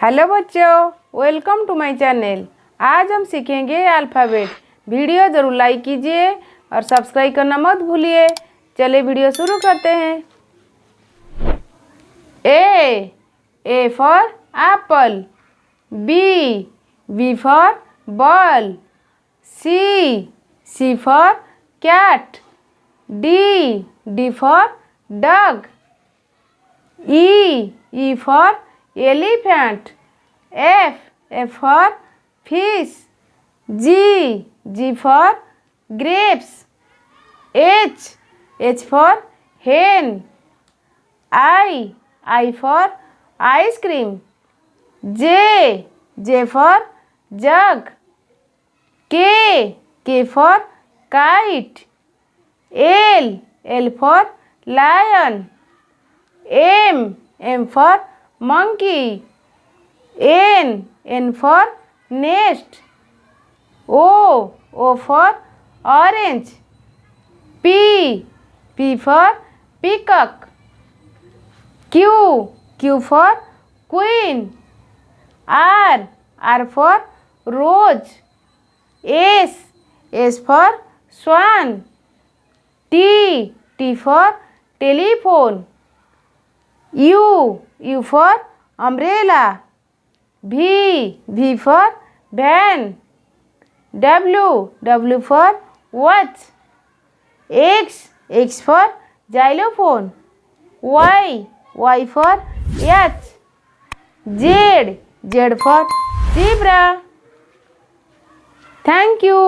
Hello बच्चों, welcome to my channel. आज हम सीखेंगे अल्फ़ाबेट। वीडियो ज़रूर लाइक कीजिए और सब्सक्राइब करना मत भूलिए। चलिए वीडियो शुरू करते हैं। A for apple. B for ball. C for cat. D for dog. E for elephant. F for fish. G for grapes. H for hen. I for ice cream. J for jug. K for kite. L for lion. M for monkey. N for nest. O for orange. P for peacock. Q for queen. R for rose. S for swan. T for telephone. U for umbrella. V for van. W for watch. X for xylophone. Y for yacht. Z for zebra. Thank you.